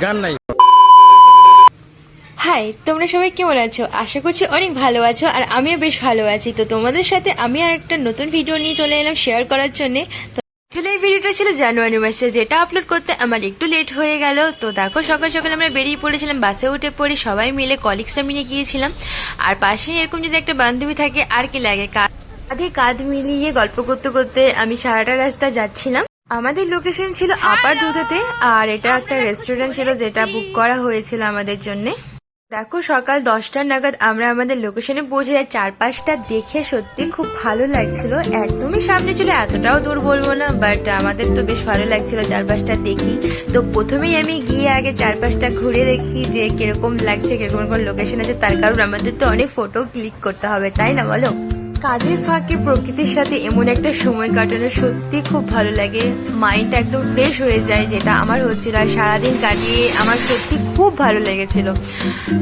গান নাই। হাই, তোমরা সবাই কেমন আছো? আশা করছি অনেক ভালো আছো, আর আমিও বেশ ভালো আছি। তো তোমাদের সাথে আমি আর একটা নতুন ভিডিও নিয়ে চলে এলাম শেয়ার করার জন্য। তো আসলে এই ভিডিওটা ছিল জানুয়ারি মাসে, যেটা আপলোড করতে আমার একটু লেট হয়ে গেল। তো দেখো, সকাল সকাল আমরা বেরিয়ে পড়েছিলাম, বাসে উঠে পড়ি সবাই মিলে, কলিগসরা মিলে গিয়েছিলাম। আর পাশে এরকম যদি একটা বান্ধবী থাকে আর কি লাগে, কাঁধে কাঁধ মিলিয়ে গল্প করতে করতে আমি সারাটা রাস্তা যাচ্ছিলাম। আমাদের লোকেশন ছিল আপার দুধেতে, আর এটা একটা রেস্টুরেন্ট ছিল যেটা বুক করা হয়েছিল আমাদের জন্য। দেখো, সকাল 10টা নাগাদ আমরা আমাদের লোকেশনে পৌঁছে যাই। চারপাশটা দেখে সত্যি খুব ভালো লাগছিল। একদমই সামনে ছিল, এতটাও দূর বলবো না, বাট আমাদের তো বেশ ভালো লাগছিল চারপাশটা দেখি। তো প্রথমেই আমি গিয়ে আগে চারপাশটা ঘুরে দেখি যে কিরকম লাগছে, কিরকম লোকেশন আছে, তার কারণ আমাদের তো অনেক ফটো ক্লিক করতে হবে, তাই না বলো? কাজের ফাঁকে প্রকৃতির সাথে এমন একটা সময় কাটানো সত্যি খুব ভালো লাগে। মাইন্ডটা একদম ফ্রেশ হয়ে যায়, যেটা আমার হচ্ছিল। আর সারাদিন কাটিয়ে আমার সত্যি খুব ভালো লেগেছিল।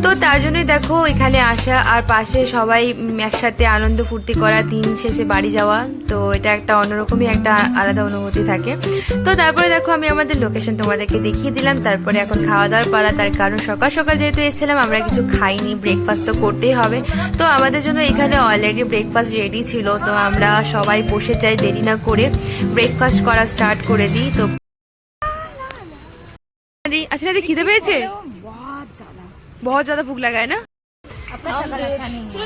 তো তার জন্যই দেখো এখানে আসা, আর পাশে সবাই একসাথে আনন্দ ফুর্তি করা, দিন শেষে বাড়ি যাওয়া। তো এটা একটা অন্যরকমই একটা আলাদা অনুভূতি থাকে। তো তারপরে দেখো আমি আমাদের লোকেশন তোমাদেরকে দেখিয়ে দিলাম। তারপরে এখন খাওয়া দাওয়ার পালা, তার কারণ সকাল সকাল যেহেতু এসেছিলাম আমরা কিছু খাইনি, ব্রেকফাস্ট তো করতেই হবে। তো আমাদের জন্য এখানে অলরেডি ব্রেকফাস্ট রেডি ছিল। তো আমরা সবাই বসে যাই, দেরি না করে ব্রেকফাস্ট করা স্টার্ট করে দিই। তো আচ্ছা, খিদে পেয়েছে? बहुत ज्यादा भूख लगा है ना।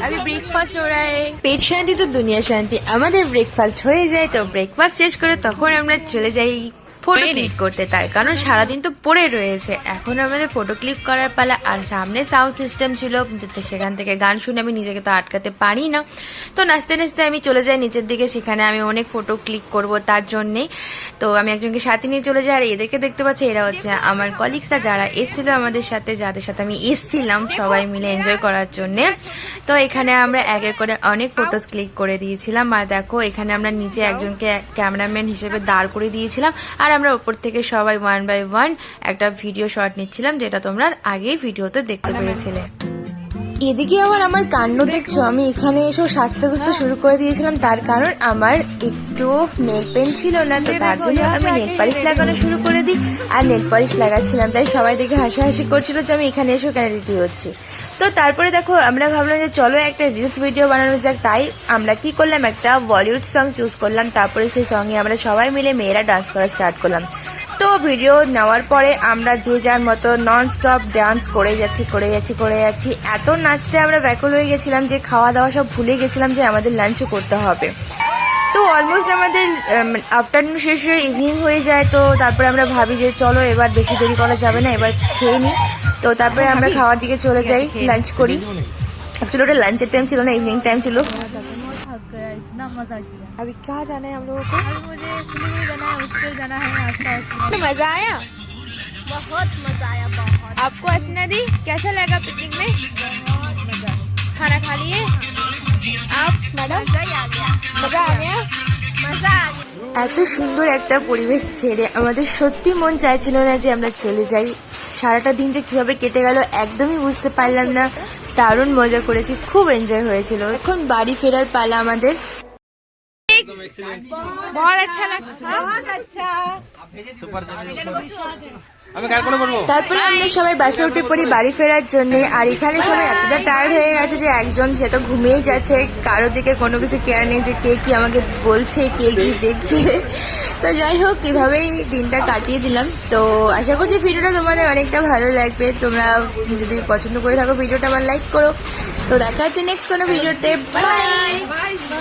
আমি ব্রেকফাস্ট ওরাই, পেট শান্তি তো দুনিয়া শান্তি। আমাদের ব্রেকফাস্ট হয়ে যায়, তো ব্রেকফাস্ট শেষ করে তখন আমরা চলে যাই ফটো ক্লিক করতে। তার কারণ সারাদিন তো পড়ে রয়েছে, এখন আমাদের ফটো ক্লিক করার পালা। আর সামনে সাউন্ড সিস্টেম ছিল, সেখান থেকে গান শুনে আমি নিজেকে তো আটকাতে পারি না। তো নাচতে নাচতে আমি চলে যাই নিচের দিকে, সেখানে আমি অনেক ফটো ক্লিক করব তার জন্যেই। তো আমি একজনকে সাথে নিয়ে চলে যাই। আর এদেরকে দেখতে পাচ্ছি, এরা হচ্ছে আমার কলিগসরা যারা এসেছিল আমাদের সাথে, যাদের সাথে আমি এসছিলাম সবাই মিলে এনজয় করার জন্য। তো এখানে আমরা এক এক করে অনেক ফটোস ক্লিক করে দিয়েছিলাম। আর দেখো এখানে আমরা নিচে একজনকে ক্যামেরাম্যান হিসেবে দাঁড় করে দিয়েছিলাম, আর আমরা উপর থেকে সবাই 1 বাই 1 একটা ভিডিও শট নিচ্ছিলাম, যেটা তোমরা আগেই ভিডিওতে দেখতে পেয়েছিলে। এদিকে আমার কাণ্ড দেখছো, আমি এখানে এসেও সাজতে গুজতে শুরু করে দিয়েছিলাম। তার কারণ আমার একটু নেল পেন ছিল না, তো তার জন্য আমি নেল পালিশ লাগানো শুরু করে দিই। আর নেল পালিশ লাগাচ্ছিলাম, তাই সবাই দেখে হাসাহাসি করছিল যে আমি এখানে এসেও কেন রেডি হচ্ছি। তো তারপরে দেখো আমরা ভাবলাম যে চলো একটা রিলস ভিডিও বানানো যাক। তাই আমরা কি করলাম, একটা বলিউড সং চুজ করলাম। তারপরে সেই সঙ্গে আমরা সবাই মিলে মেয়েরা ডান্স করা স্টার্ট করলাম। তো ভিডিও নেওয়ার পরে আমরা যে যার মতো নন স্টপ ডান্স করে যাচ্ছি। এত নাচতে আমরা ব্যাকুল হয়ে গেছিলাম যে খাওয়া দাওয়া সব ভুলে গেছিলাম যে আমাদের লাঞ্চও করতে হবে। তো অলমোস্ট আমাদের আফটারনুন শেষ হয়ে ইভিনিং হয়ে যায়। তো তারপরে আমরা ভাবি যে চলো এবার বেশি দেরি করা যাবে না, এবার খেয়ে নিই। তো তারপরে আমরা খাওয়ার দিকে চলে যাই, লাঞ্চ করি। অ্যাকচুয়ালি ওটা লাঞ্চের টাইম ছিল না, ইভিনিং টাইম ছিল। इतना मजा किया। अभी कहाँ जाना है हम लोगों को? अभी मुझे सिलीगुड़ी जाना है, उस पर जाना है आसपास। तो मजा आया? बहुत मजा आया, बहुत। आपको हसीना दी कैसा लगा पिकनिक में? बहुत मजा। खाना खा लिए आप मैडम? मजा ही आ गया। मजा आ गया? मजा आ गया। এত সুন্দর একটা পরিবেশ ছেড়ে আমাদের সত্যি মন চাইছিল না যে আমরা চলে যাই। সারাটা দিন যে কিভাবে কেটে গেল একদমই বুঝতে পারলাম না। দারুণ মজা করেছি, খুব এনজয় হয়েছিল। এখন বাড়ি ফেরার পালা আমাদের। बहुत अच्छा लगा, बहुत अच्छा। তারপরে আমরা সবাই বাসে উঠে পড়ি বাড়ি ফেরার জন্য। আর এখানে সবাই এতটা টায়ার্ড হয়ে গেছে যে একজন সে তো ঘুমিয়েই যাচ্ছে, কারো দিকে কোনো কিছু কেয়ার নেই যে কে কি আমাকে বলছে, কে কি দেখছে। তো যাই হোক, কিভাবেই দিনটা কাটিয়ে দিলাম। তো আশা করছি ভিডিওটা তোমাদের অনেকটা ভালো লাগবে। তোমরা যদি পছন্দ করে থাকো ভিডিওটা আমার লাইক করো। তো দেখা হচ্ছে নেক্সট কোনো ভিডিওতে। বাই।